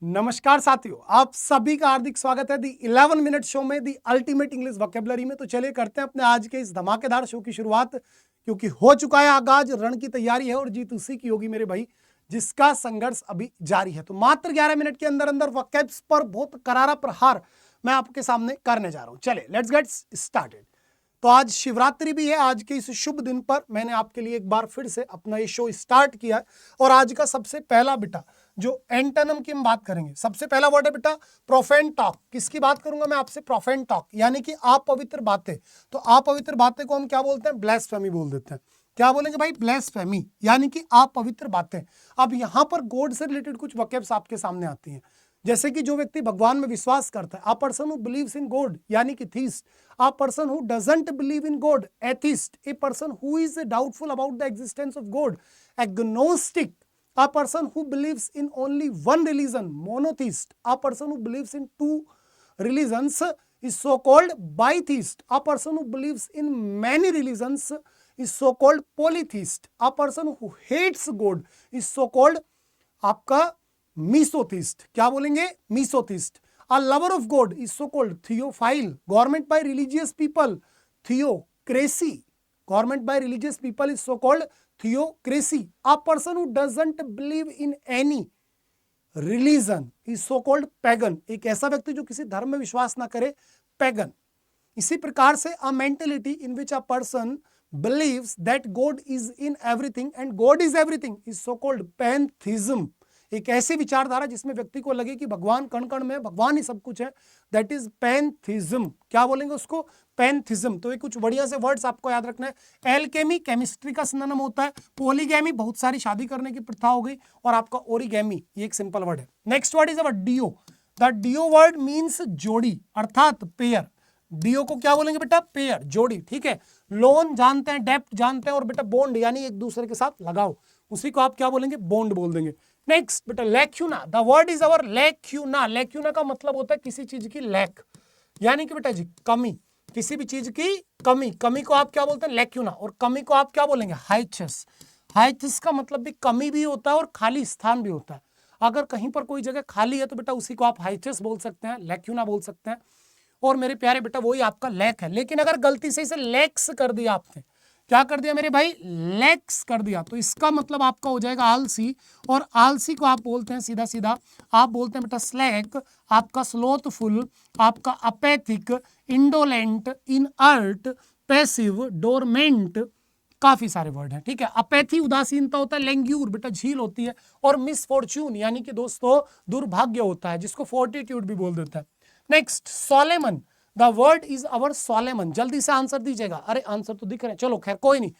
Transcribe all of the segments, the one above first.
नमस्कार साथियों, आप सभी का हार्दिक स्वागत है दी 11 मिनट शो में, दी अल्टीमेट इंग्लिश वोकैबुलरी में। तो चलिए करते हैं अपने आज के इस धमाकेदार शो की शुरुआत, क्योंकि हो चुका है आगाज, रण की तैयारी है और जीत उसी की होगी मेरे भाई जिसका संघर्ष अभी जारी है। तो मात्र 11 मिनट के अंदर अंदर वोकैब्स पर बहुत करारा प्रहार मैं आपके सामने करने जा रहा हूं। चलिए लेट्स गेट स्टार्टेड। तो आज शिवरात्रि भी है। आज के इस शुभ दिन पर मैंने आपके लिए एक बार फिर से अपना ये शो स्टार्ट किया है और आज का सबसे पहला बेटा जो एंटोनिम की हम बात करेंगे, सबसे पहला वर्ड है बेटा प्रोफेन टॉक। किसकी बात करूंगा मैं आपसे? प्रोफेन टॉक, यानी कि अपवित्र बातें। तो अपवित्र बातें को हम क्या बोलते हैं? ब्लेस्फेमी बोल देते हैं। क्या बोलेंगे भाई? ब्लेस्फेमी, यानी कि अपवित्र बातें। अब यहां पर गॉड से रिलेटेड कुछ वोकैब्स आपके सामने आती हैं, जैसे कि जो व्यक्ति भगवान में विश्वास करता है, a person who believes in God, यानी कि theist. A person who doesn't believe in God, atheist. A person who is doubtful about the existence of God, agnostic. A person who believes in only one religion, monotheist. A person who believes in two religions is so-called bitheist. A person who believes in many religions is so-called polytheist. A person who hates God is so-called आपका मिसोथिस्ट। क्या बोलेंगे? मिसोथिस्ट। A lover of God is so-called theophile. Government by religious people, theocracy. Government by religious people is so-called theocracy. A person who doesn't believe in any religion is so-called pagan. एक ऐसा व्यक्ति जो किसी धर्म में विश्वास ना करे, pagan. इसी प्रकार से a mentality in which a person believes that God is in everything and God is everything is so-called pantheism. एक ऐसी विचारधारा जिसमें व्यक्ति को लगे कि भगवान कण कण में, भगवान ही सब कुछ है, दैट इज पैंथिज्म। क्या बोलेंगे उसको? पैंथिज्म। तो ये कुछ बढ़िया से वर्ड्स आपको याद रखना है। एल्केमी केमिस्ट्री का सिनोनिम होता है। पॉलीगैमी बहुत सारी शादी करने की प्रथा हो गई, और आपका ओरिगैमी ये एक सिंपल वर्ड है। Next word is our duo. The duo word means जोड़ी, अर्थात पेयर। डियो को क्या बोलेंगे बेटा? पेयर, जोड़ी। ठीक है। लोन जानते हैं, डेप्ट जानते हैं, और बेटा बॉन्ड यानी एक दूसरे के साथ लगाओ, उसी को आप क्या बोलेंगे? बॉन्ड बोल देंगे। नेक्स्ट बेटा lacuna. The word is our lacuna. Lacuna का मतलब होता है किसी चीज की लैक, यानी कि बेटा जी कमी, किसी भी चीज की कमी। कमी को आप क्या बोलते हैं? लैक्यूना। और कमी को आप क्या बोलेंगे? हाइचस। हाइचस का मतलब भी कमी भी होता है और खाली स्थान भी होता है। अगर कहीं पर कोई जगह खाली है तो बेटा उसी को आप हाइचस बोल सकते हैं, लैक्यूना बोल सकते हैं। और मेरे प्यारे बेटा वही आपका लैक है। लेकिन अगर गलती से इसे लैक्स कर दिया आपने, क्या कर दिया मेरे भाई? लैक्स कर दिया, तो इसका मतलब आपका हो जाएगा आलसी। और आलसी को आप बोलते हैं सीधा सीधा, आप बोलते हैं बेटा स्लैक, आपका स्लोथफुल, आपका अपैथिक, इंडोलेंट, इनअर्ट, पैसिव, डोरमेंट। काफी सारे वर्ड हैं। ठीक है। अपैथी उदासीनता होता है, लैंग्यूर बेटा झील होती है, और मिसफॉर्च्यून यानी कि दोस्तों दुर्भाग्य होता है, जिसको फोर्टिट्यूड भी बोल देता है। Next solemn. The word is our solemn. जल्दी से आंसर दीजिएगा। अरे आंसर तो दिख रहे हैं, चलो खैर कोई नहीं,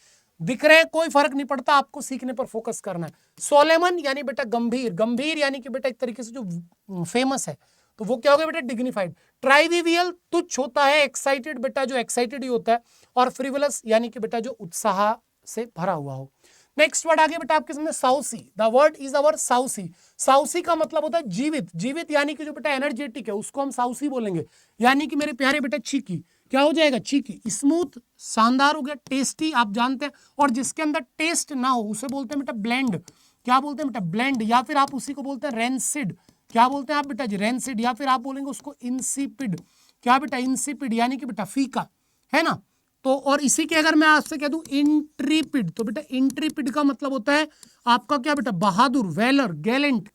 दिख रहे हैं कोई फर्क नहीं पड़ता, आपको सीखने पर फोकस करना है। सोलेमन यानी बेटा गंभीर। गंभीर यानी कि बेटा एक तरीके से जो फेमस है, तो वो क्या हो गया बेटा? डिग्निफाइड। ट्राइविवियल तुच्छ होता है, एक्साइटेड बेटा जो एक्साइटेड ही होता है, और फ्रिवलस यानी कि बेटा जो उत्साह से भरा हुआ हो। नेक्स्ट वर्ड आगे बेटा आपके सामने saucy. The word is our saucy. Saucy का मतलब होता है जीवित। जीवित यानी कि जो बेटा एनर्जेटिक है उसको हम साउसी बोलेंगे, यानी कि मेरे प्यारे बेटा चीकी। क्या हो जाएगा? चीकी। स्मूथ शानदार हो गया। टेस्टी आप जानते हैं, और जिसके अंदर टेस्ट ना हो उसे बोलते हैं बेटा ब्लेंड। क्या बोलते हैं बेटा? ब्लेंड। या फिर आप उसी को बोलते हैं रेंसिड। क्या बोलते हैं आप बेटा जी? रेंसिड। या फिर आप बोलेंगे उसको इंसिपिड। क्या बेटा? इंसिपिड यानी कि बेटा फीका, है ना। तो और इसी के अगर मैं आपसे कह दूं इंट्रीपिड, तो बेटा इंट्रीपिड का मतलब होता है आपका क्या बेटा? बहादुर, वेलर, गैलेंट,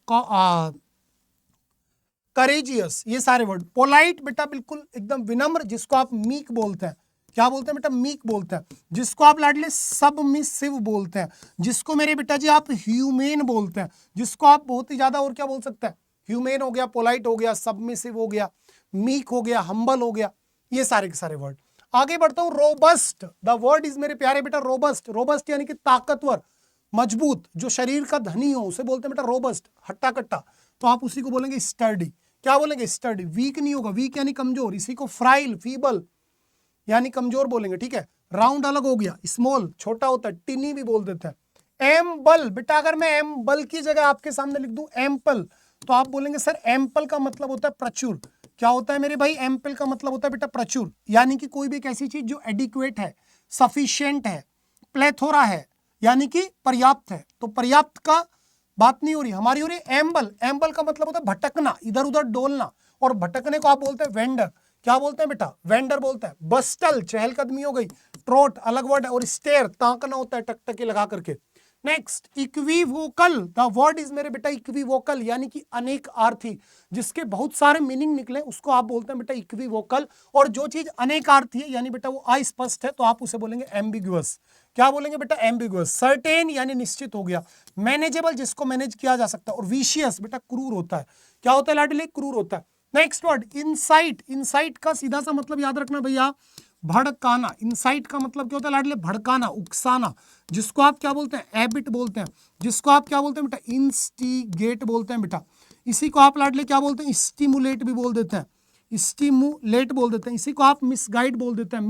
करेजियस, ये सारे वर्ड। पोलाइट बेटा बिल्कुल एकदम विनम्र, जिसको आप मीक बोलते हैं। क्या बोलते हैं बेटा? मीक बोलते हैं। जिसको आप लाडले सबमिसिव बोलते हैं। जिसको मेरे बेटा जी आप ह्यूमेन बोलते हैं। जिसको आप बहुत ही ज्यादा और क्या बोल सकते हैं? ह्यूमेन हो गया, पोलाइट हो गया, सबमिसिव हो गया, मीक हो गया, हम्बल हो गया, ये सारे के सारे वर्ड। आगे बढ़ता हूं। रोबस्ट। द वर्ड इज मेरे प्यारे बेटा रोबस्ट। रोबस्ट यानी कि ताकतवर, मजबूत, जो शरीर का धनी हो उसे बोलते हैं बेटा रोबस्ट। हट्टा कट्टा, तो आप उसी को बोलेंगे स्टर्डी। क्या बोलेंगे? स्टर्डी। वीक नहीं होगा, वीक यानी कमजोर। इसी को फ्राइल, फीबल यानी कमजोर बोलेंगे। ठीक है। राउंड अलग हो गया, स्मॉल छोटा होता है, टिनी भी बोल देते हैं। एम्बल बेटा, अगर मैं एम्बल की जगह आपके सामने लिख दूं एम्पल, तो आप बोलेंगे सर एम्पल का मतलब होता है प्रचुर। क्या होता है मेरे भाई? एम्पल का मतलब होता है बेटा प्रचुर, यानी कि कोई भी एक ऐसी चीज जो एडिक्वेट है, सफिशिएंट है, प्लेथोरा है, यानी कि पर्याप्त है। तो पर्याप्त का बात नहीं हो रही, हमारी हो रही है एम्बल। एम्बल का मतलब होता है भटकना, इधर उधर डोलना, और भटकने को आप बोलते हैं वेंडर। क्या बोलते हैं बेटा? वेंडर बोलते हैं। बस्टल चहलकदमी हो गई, ट्रोट अलग वर्ड है, और स्टेयर ताकना होता है टकटकी लगा करके। Next equivocal, the word is मेरे बेटा इक्विवोकल, यानी कि अनेक अर्थी, जिसके बहुत सारे मीनिंग निकले उसको आप बोलते हैं बेटा इक्विवोकल। और जो चीज अनेक अर्थी है यानी बेटा वो अस्पष्ट है तो आप उसे बोलेंगे एम्बिगुअस। क्या बोलेंगे बेटा? एम्बिगुअस। सर्टेन यानी निश्चित हो गया। मैनेजेबल जिसको मैनेज किया जा सकता है। और विशियस बेटा क्रूर होता है। क्या होता है लाडले? क्रूर होता है। Next word insight. इनसाइट का सीधा सा मतलब याद रखना भैया, भड़काना। इनसाइट का मतलब क्या होता है लाडले? भड़काना, उकसाना, जिसको आप क्या बोलते हैं? एबिट बोलते हैं। जिसको आप क्या बोलते हैं बेटा? इंस्टिगेट बोलते हैं बेटा। इसी को आप लाडले क्या बोलते हैं? स्टिमुलेट भी बोल देते हैं, स्टिमुलेट बोल देते हैं। इसी को आप मिसगाइड बोल देते हैं,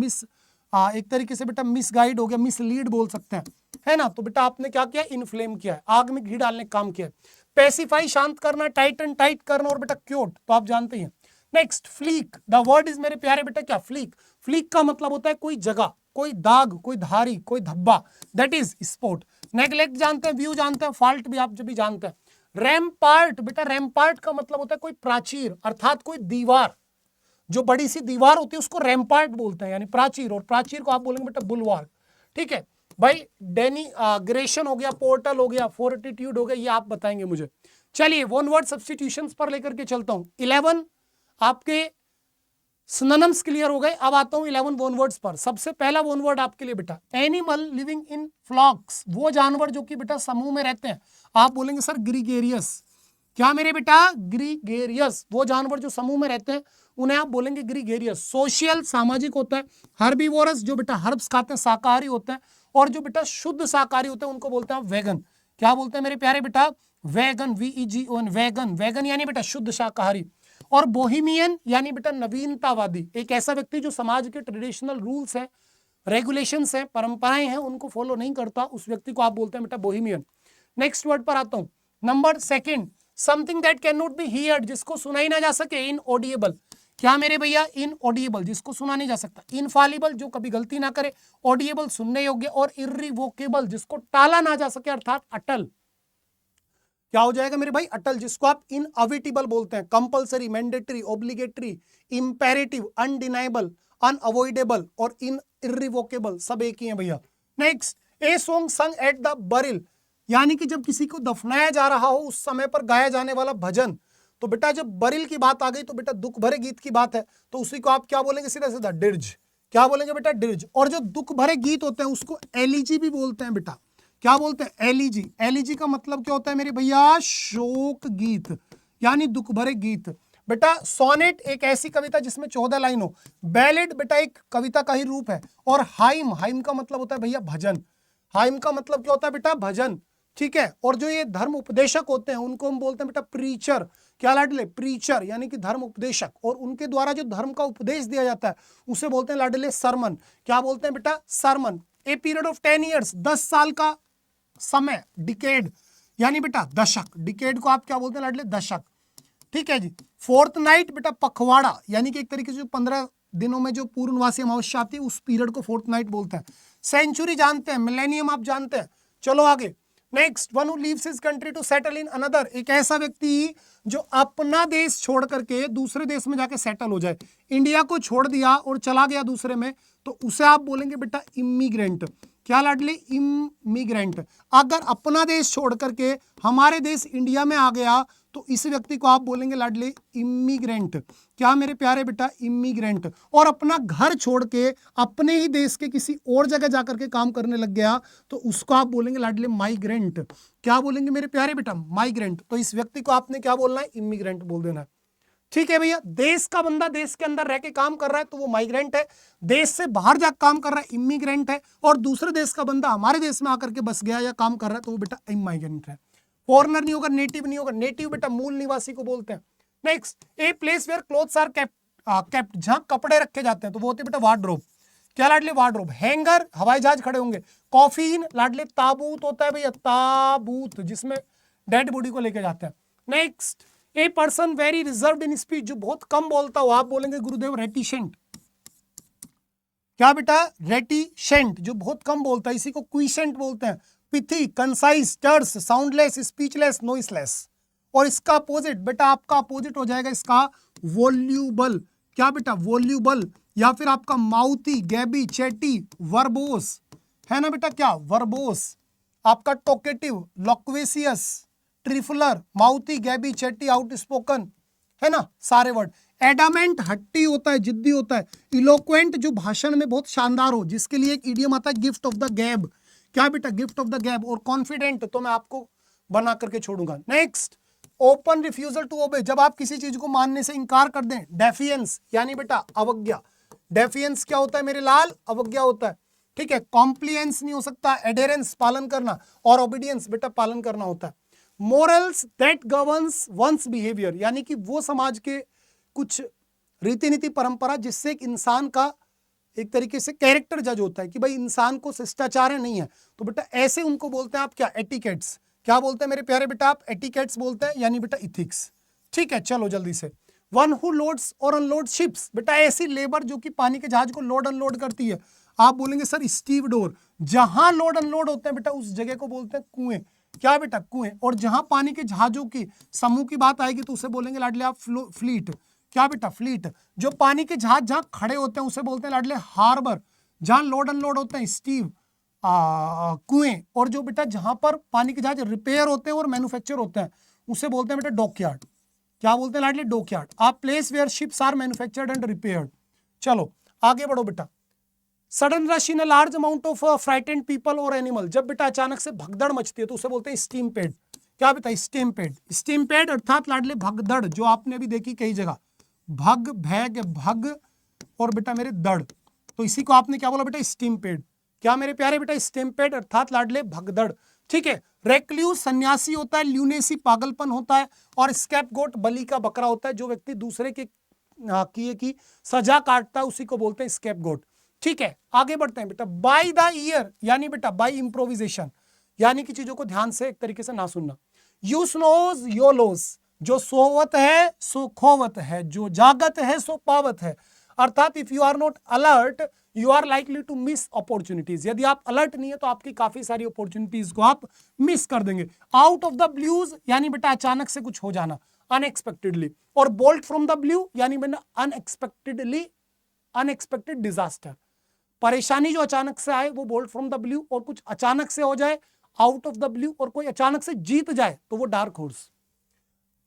एक तरीके से बेटा मिसगाइड हो गया, मिसलीड बोल सकते हैं, है ना। तो बेटा आपने क्या किया? इन्फ्लेम किया है, आग में घी डालने का काम किया है। पेसिफाई शांत करना, टाइटन टाइट करना, और बेटा क्यूट तो आप जानते ही हैं। Next flick, the word is मेरे प्यारे बेटा क्या? फ्लीक। फ्लीक का मतलब होता है कोई जगह, कोई दाग, कोई धारी, कोई धब्बा, दैट इज स्पॉट। नेगलेक्ट जानते हैं, व्यू जानते हैं, फॉल्ट भी आप जब भी जानते हैं। रैम्पार्ट, बेटा रैम्पार्ट का मतलब होता है कोई प्राचीर, अर्थात कोई दीवार, जो बड़ी सी दीवार होती है उसको रैम्पार्ट बोलते हैं, यानी प्राचीर। और प्राचीर को आप बोलेंगे बेटा बुलवार्क। ठीक है भाई। डेनिग्रेशन हो गया, पोर्टल हो गया, फोर्टिट्यूड हो गया, ये आप बताएंगे मुझे। चलिए वन वर्ड सब्स्टिट्यूशंस पर लेकर के चलता हूं। 11 आपके सिनोनिम्स क्लियर हो गए। अब आता हूं 11 वन वर्ड्स पर। सबसे पहला वन वर्ड आपके लिए बेटा एनिमल लिविंग इन फ्लॉक्स, वो जानवर जो कि बेटा समूह में रहते हैं। आप बोलेंगे सर ग्रीगेरियस। क्या मेरे बेटा? ग्रीगेरियस। वो जानवर जो समूह में रहते हैं उन्हें आप बोलेंगे ग्रीगेरियस। सोशल सामाजिक होता है। हर्बीवोरस जो बेटा हर्ब्स खाते हैं, शाकाहारी होते हैं। और जो बेटा शुद्ध शाकाहारी होते हैं उनको बोलते हैं वेगन। क्या बोलते हैं मेरे प्यारे बेटा? Vegan, VEGON, vegan. वेगन यानी बेटा शुद्ध शाकाहारी। और बोहिमियन यानी बेटा नवीनतावादी, एक ऐसा व्यक्ति जो समाज के ट्रेडिशनल रूल्स हैं, रेगुलेशंस हैं, परंपराएं हैं, उनको फॉलो नहीं करता, उस व्यक्ति को आप बोलते हैं बेटा बोहिमियन। नेक्स्ट वर्ड पर आता हूं, number second, something that can not be heard, जिसको सुना ही ना जा सके, इनऑडिएबल। क्या मेरे भैया? इनऑडिएबल, जिसको सुना नहीं जा सकता। इनफॉलिबल, जो कभी गलती ना करे। ऑडिएबल, सुनने योग्य। और इर्रिवोकेबल, जिसको टाला ना जा सके, अर्थात अटल। क्या हो जाएगा मेरे भाई? अटल, जिसको आप इनअविटेबल बोलते हैं। Compulsory, mandatory, obligatory, imperative, undeniable, unavoidable और इर्रिवोकेबल, सब एक ही है भैया। Next, a song sung at the burial, यानी कि जब किसी को दफनाया जा रहा हो उस समय पर गाया जाने वाला भजन। तो बेटा जब बरिल की बात आ गई तो बेटा दुख भरे गीत की बात है, तो उसी को आप क्या बोलेंगे? सीधा सीधा डिर्ज। क्या बोलेंगे बेटा? डिर्ज। और जो दुख भरे गीत होते हैं उसको एलिजी भी बोलते हैं बेटा। क्या बोलते हैं? एलिजी। एलिजी का मतलब क्या होता है मेरे भैया? शोक गीत, यानी दुख भरे गीत। बेटा सोनेट एक ऐसी कविता जिसमें 14 लाइन हो। बैलेड बेटा एक कविता का ही रूप है। और हाइम, हाइम का मतलब होता है भैया भजन। हाइम का मतलब क्या होता है बेटा? भजन। ठीक है। और जो ये धर्म उपदेशक होते हैं उनको हम बोलते हैं बेटा प्रीचर। क्या लाडले? प्रीचर, यानी कि धर्म उपदेशक। और उनके द्वारा जो धर्म का उपदेश दिया जाता है उसे बोलते हैं लाडले सरमन। क्या बोलते हैं बेटा? Sermon. A period of 10 years, 10 साल का समय, डिकेड यानी बेटा दशक। डिकेड को आप क्या बोलते हैं लाडले? दशक। ठीक है जी। फोर्थ नाइट बेटा पखवाड़ा, यानी कि एक तरीके से 15 दिनों में जो पूर्णवासी अमावस्या आती है उस पीरियड को फोर्थ नाइट बोलते हैं। सेंचुरी जानते हैं, मिलेनियम आप जानते हैं। चलो आगे। Next, one who leaves his country to settle in another, एक ऐसा व्यक्ति जो अपना देश छोड़ करके दूसरे देश में जाके सेटल हो जाए। इंडिया को छोड़ दिया और चला गया दूसरे में, तो उसे आप बोलेंगे बेटा इमिग्रेंट। क्या लाडली? इमिग्रेंट। अगर अपना देश छोड़ करके हमारे देश इंडिया में आ गया तो इस व्यक्ति को आप बोलेंगे लाडली इमिग्रेंट। क्या मेरे प्यारे बेटा? इमिग्रेंट। और अपना घर छोड़ के अपने ही देश के किसी और जगह जाकर के काम करने लग गया तो उसको आप बोलेंगे लाडली माइग्रेंट। क्या बोलेंगे मेरे प्यारे बेटा? माइग्रेंट। तो इस व्यक्ति को आपने क्या बोलना है? इमिग्रेंट बोल देना है। ठीक है भैया। देश का बंदा देश के अंदर रह के काम कर रहा है तो वो माइग्रेंट है। देश से बाहर जाकर काम कर रहा है इमिग्रेंट है। और दूसरे देश का बंदा हमारे देश में आकर के बस गया या काम कर रहा है तो वो बेटा इमाइग्रेंट है। फॉरेनर नहीं होगा, नेटिव नहीं होगा। नेटिव बेटा मूल निवासी को बोलते हैं। Next, a place where clothes are kept, जहां कपड़े रखे जाते हैं तो वो होते बेटा वार्डरोब। क्या लाडले? वार्डरोब। हैंगर, हवाई जहाज खड़े होंगे। कॉफिन लाडले ताबूत होता है भैया, ताबूत, जिसमें डेड बॉडी को लेके जाते हैं। Next, a person very reserved in speech, जो बहुत कम बोलता हो, आप बोलेंगे गुरुदेव रेटिशेंट। क्या बेटा? रेटिशेंट, जो बहुत कम बोलता है, इसी को क्विसेंट बोलते हैं। Pithy, concise, टर्स, soundless, speechless, noiseless. और इसका अपोजिट बेटा, आपका अपोजिट हो जाएगा इसका वॉल्यूबल। क्या बेटा? वॉल्यूबल। या फिर आपका माउथी, गैबी, चैटी, वर्बोस, है ना बेटा? क्या? वर्बोस। आपका टोकेटिव, लॉक्वेसियस, ट्रिफुलर, माउथी, गैबी, चैटी, आउटस्पोकन, है ना? सारे वर्ड। एडामेंट, हट्टी होता है, जिद्दी होता है। इलोक्वेंट, जो भाषण में बहुत शानदार हो, जिसके लिए एक इडियम आता है गिफ्ट ऑफ द गैब। क्या बेटा? गिफ्ट ऑफ द गैब। और कॉन्फिडेंट तो मैं आपको बना करके छोड़ूंगा। Next, open refusal to obey, जब आप किसी चीज को मानने से इंकार कर दें। डेफियंस, यानी बेटा अवज्ञा। डेफियंस क्या होता है मेरे लाल? अवज्ञा होता है, ठीक है। कॉम्प्लियंस नहीं हो सकता, एडेरेंस पालन करना, और ओबीडियंस बेटा पालन करना होता है। Morals that governs one's behaviour, यानी कि वो समाज के कुछ रीति नीति परंपरा जिससे एक इंसान का एक तरीके से कैरेक्टर जज होता है कि भाई इंसान को शिष्टाचार है, नहीं है, तो बेटा ऐसे उनको बोलते हैं आप क्या? एटिकेट्स। क्या बोलते हैं मेरे प्यारे बेटा? आप एटिकेट्स बोलते हैं, यानी बेटा इथिक्स। ठीक है, चलो जल्दी से। वन हु लोड्स और अनलोड शिप्स, बेटा ऐसी लेबर जो कि पानी के जहाज को लोड अनलोड करती है। आप बोलेंगे सर स्टीव डोर। जहां लोड अनलोड होते हैं बेटा उस जगह को बोलते हैं कुएं। क्या बेटा? कुएं। और जहां पानी के जहाजों की समूह की बात आएगी तो उसे बोलेंगे लाडले आप फ्लीट। क्या बेटा? फ्लीट। जो पानी के जहाज जहां खड़े होते हैं उसे बोलते हैं लाडले हार्बर। जहां लोड अनलोड होते हैं स्टीव, कुएं। और जो बेटा जहां पर पानी के जहाज रिपेयर होते हैं और मैन्युफैक्चर होते हैं उसे बोलते हैं बेटा डॉकयार्ड। क्या बोलते हैं लाडले? डॉकयार्ड। आप place where ships are manufactured and repaired. चलो आगे बढ़ो बेटा। Sudden rush in a large amount of frightened people और एनिमल, जब बेटा अचानक से भगदड़ मचती है तो उसे बोलते हैं स्टीम्पेड। क्या बेटा? स्टीम्पेड। स्टीम्पेड अर्थात लाडले भगदड़, जो आपने भी देखी कई जगह, भग, भैग, भग और बेटा मेरे दड़, तो इसी को आपने क्या बोला बेटा? स्टीम्पेड। क्या मेरे प्यारे बेटा? स्टीम्पेड अर्थात लाडले भगदड़। ठीक है। रेक्ल्यूस सन्यासी होता है, ल्यूनेसी पागलपन होता है, और स्कैपगोट बलि का बकरा होता है। जो व्यक्ति दूसरे के किए की सजा काटता है उसी को बोलते हैं स्कैपगोट। ठीक है, आगे बढ़ते हैं बेटा। बाय द ईयर, यानी बेटा बाय इंप्रोविजेशन, यानी कि चीजों को ध्यान से एक तरीके से ना सुनना। यू स्नोज यो लोस, जो सोवत है सो खोवत है, जो जागत है सो पावत है। अर्थात if you are not alert you are likely to miss opportunities. यदि आप अलर्ट नहीं है तो आपकी काफी सारी अपॉर्चुनिटीज को आप मिस कर देंगे। आउट ऑफ द ब्लूज, यानी बेटा अचानक से कुछ हो जाना, अनएक्सपेक्टेडली। और बोल्ट फ्रॉम द ब्लू, यानी बेटा अनएक्सपेक्टेडली, अनएक्सपेक्टेड डिजास्टर। परेशानी जो अचानक से आए वो बोल्ट फ्रॉम द ब्लू, और कुछ अचानक से हो जाए आउट ऑफ द ब्लू, और कोई अचानक से जीत जाए तो वो डार्क हॉर्स।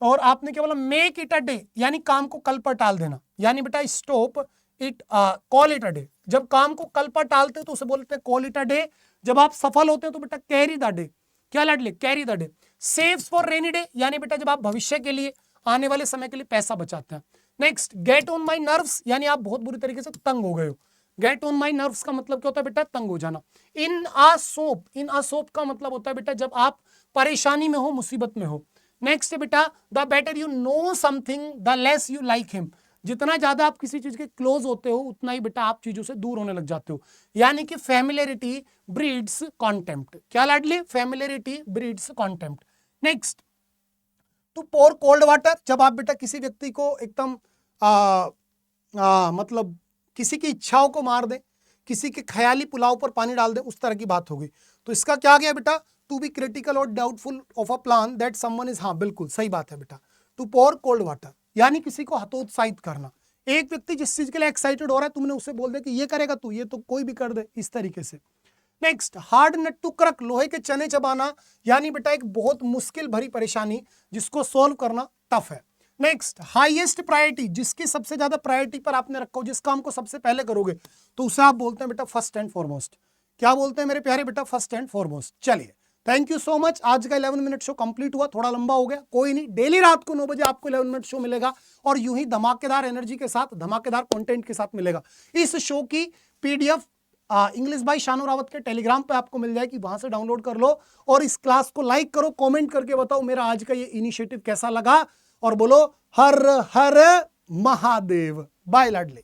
और आपने क्या बोला? मेक इट अ डे, यानी काम को कल पर टाल देना, यानी बेटा stop it, call it a day. जब काम को कल पर टालते हैं तो उसे बोलते हैं कॉल इट अ डे। जब आप सफल होते हैं तो बेटा कैरी द डे। क्या लाडले? Carry the day. Saves for rainy day, यानी बेटा जब आप भविष्य के लिए, आने वाले समय के लिए पैसा बचाते हैं। Next, get on my nerves, यानी आप बहुत बुरी तरीके से तंग हो गए हो। गेट ऑन माई नर्व्स का मतलब क्या होता है बेटा? तंग हो जाना। इन आ सोप, इन आ सोप का मतलब होता है बेटा जब आप परेशानी में हो, मुसीबत में हो। नेक्स्ट है बेटा the better you know something the less you like him, जितना ज्यादा आप किसी चीज के क्लोज होते हो उतना ही बेटा आप चीजों से दूर होने लग जाते हो। यानी कि फैमिलियरिटी ब्रीड्स कॉन्टेम्प्ट। क्या लाडली? Familiarity breeds contempt. Next, to pour cold water, जब आप बेटा किसी व्यक्ति को एकदम मतलब किसी की इच्छाओं को मार दे, किसी के ख्याली पुलाव पर पानी डाल दे, उस तरह की बात होगी। तो इसका क्या गया बेटा? टू बी क्रिटिकल और doubtful of a plan that someone is, हाँ बिल्कुल सही बात है बेटा। टू पोर कोल्ड वाटर, यानी किसी को हतोत्साहित करना। एक व्यक्ति जिस चीज के लिए एक्साइटेड हो रहा है, तुमने उसे बोल दे कि ये करेगा तू, ये तो कोई भी कर दे, इस तरीके से। नेक्स्ट, हार्ड नट टू क्रक, लोहे के चने चबाना, यानी बेटा एक बहुत मुश्किल भरी परेशानी जिसको सोल्व करना टफ है। नेक्स्ट, हाईएस्ट प्रायोरिटी, जिसकी सबसे ज्यादा प्रायोरिटी पर आपने रखा हो, जिस काम को सबसे पहले करोगे तो उसे आप बोलते हैं बेटा फर्स्ट एंड फॉरमोस्ट। क्या बोलते हैं मेरे प्यारे बेटा? First and foremost. चलिए, थैंक यू सो मच। आज का 11 मिनट शो कंप्लीट हुआ, थोड़ा लंबा हो गया, कोई नहीं। डेली रात को 9 बजे आपको 11 मिनट शो मिलेगा, और यूं ही धमाकेदार एनर्जी के साथ, धमाकेदार कंटेंट के साथ मिलेगा। इस शो की PDF English by Shanu Rawat के टेलीग्राम पे आपको मिल जाएगी, वहां से डाउनलोड कर लो। और इस क्लास को लाइक करो, कमेंट करके बताओ मेरा आज का ये इनिशिएटिव कैसा लगा, और बोलो हर हर महादेव। बाय लाडले।